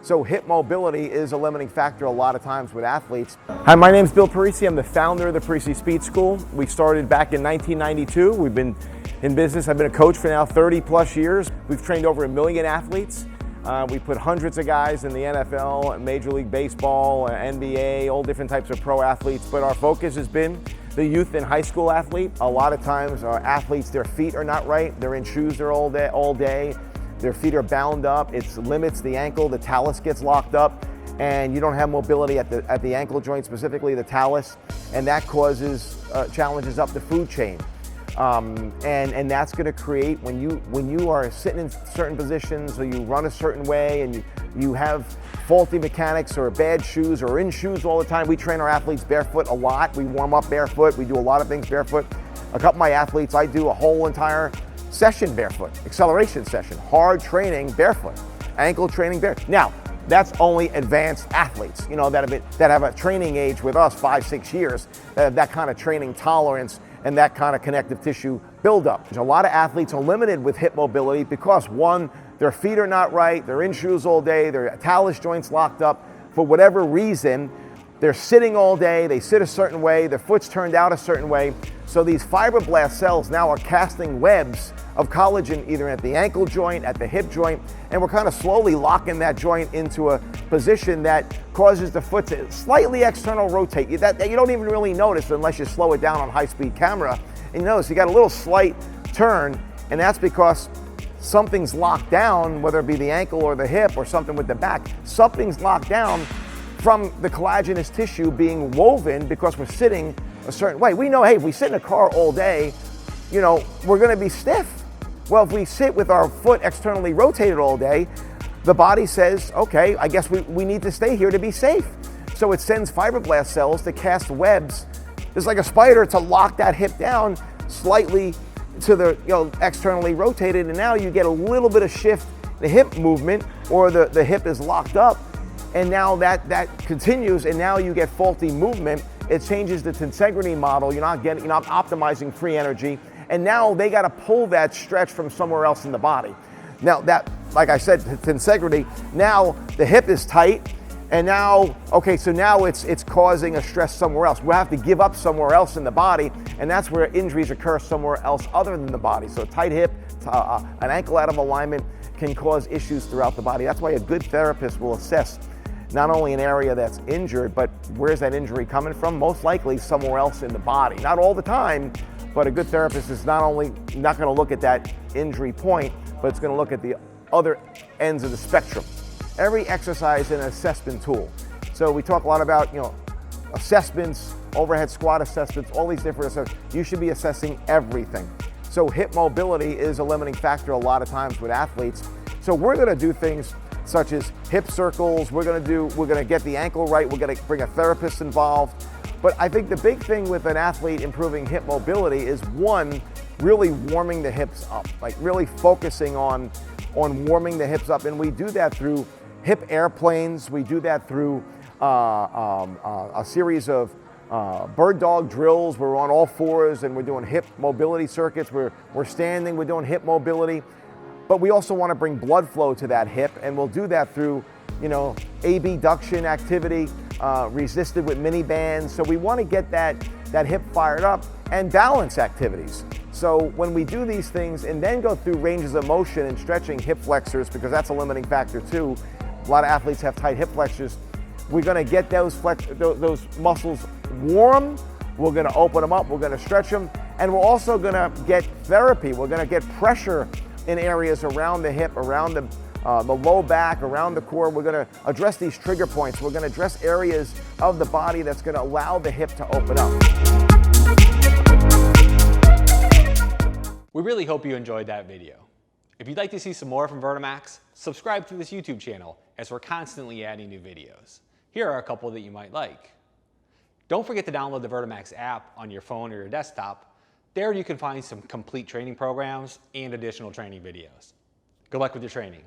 So hip mobility is a limiting factor a lot of times with athletes. Hi, my name is Bill Parisi. I'm the founder of the Parisi Speed School. We started back in 1992. We've been in business. I've been a coach for now 30 plus years. We've trained over 1 million athletes. We put hundreds of guys in the NFL, Major League Baseball, NBA, all different types of pro athletes. But our focus has been the youth and high school athlete. A lot of times our athletes, their feet are not right. They're in shoes all day. Their feet are bound up. It limits the ankle. The talus gets locked up, and you don't have mobility at the ankle joint, specifically the talus, and that causes challenges up the food chain. And that's going to create, when you are sitting in certain positions or you run a certain way and you have faulty mechanics or bad shoes or in shoes all the time. We train our athletes barefoot a lot. We warm up barefoot. We do a lot of things barefoot. A couple of my athletes, I do a whole entire session barefoot, acceleration session, hard training barefoot, ankle training barefoot. Now, that's only advanced athletes, that have a training age with us 5-6 years, that have that kind of training tolerance and that kind of connective tissue buildup. A lot of athletes are limited with hip mobility because, one, their feet are not right, they're in shoes all day, their talus joints locked up for whatever reason. They're sitting all day, they sit a certain way, their foot's turned out a certain way. So these fibroblast cells now are casting webs of collagen either at the ankle joint, at the hip joint, and we're kind of slowly locking that joint into a position that causes the foot to slightly external rotate. That you don't even really notice unless you slow it down on high-speed camera. And you notice you got a little slight turn, and that's because something's locked down, whether it be the ankle or the hip or something with the back. Something's locked down from the collagenous tissue being woven because we're sitting a certain way. We know, hey, if we sit in a car all day, we're gonna be stiff. Well, if we sit with our foot externally rotated all day, the body says, okay, I guess we need to stay here to be safe. So it sends fibroblast cells to cast webs. It's like a spider to lock that hip down slightly to the externally rotated, and now you get a little bit of shift, the hip movement, or the hip is locked up, and now that continues, and now you get faulty movement. It changes the tensegrity model. You're not optimizing free energy, and now they got to pull that stretch from somewhere else in the body. Now that, like I said, tensegrity, now the hip is tight, and now, okay, so now it's causing a stress somewhere else. We'll have to give up somewhere else in the body, and that's where injuries occur somewhere else other than the body. So a tight hip, an ankle out of alignment can cause issues throughout the body. That's why a good therapist will assess not only an area that's injured, but where's that injury coming from? Most likely somewhere else in the body. Not all the time, but a good therapist is not going to look at that injury point, but it's going to look at the other ends of the spectrum. Every exercise is an assessment tool. So we talk a lot about, assessments, overhead squat assessments, all these different assessments. You should be assessing everything. So hip mobility is a limiting factor a lot of times with athletes. So we're going to do things such as hip circles. We're going to get the ankle right. We're going to bring a therapist involved. But I think the big thing with an athlete improving hip mobility is, one, really warming the hips up, like really focusing on warming the hips up. And we do that through hip airplanes. We do that through a series of bird dog drills. We're on all fours and we're doing hip mobility circuits. We're standing, we're doing hip mobility. But we also want to bring blood flow to that hip, and we'll do that through, abduction activity, resisted with mini bands. So we want to get that hip fired up, and balance activities. So when we do these things and then go through ranges of motion and stretching hip flexors, because that's a limiting factor too. A lot of athletes have tight hip flexors. We're going to get those muscles warm. We're going to open them up. We're going to stretch them, and we're also going to get therapy. We're going to get pressure in areas around the hip, around the low back, around the core. We're going to address these trigger points. We're going to address areas of the body that's going to allow the hip to open up. We really hope you enjoyed that video. If you'd like to see some more from VertiMax, subscribe to this YouTube channel as we're constantly adding new videos. Here are a couple that you might like. Don't forget to download the VertiMax app on your phone or your desktop. There you can find some complete training programs and additional training videos. Good luck with your training.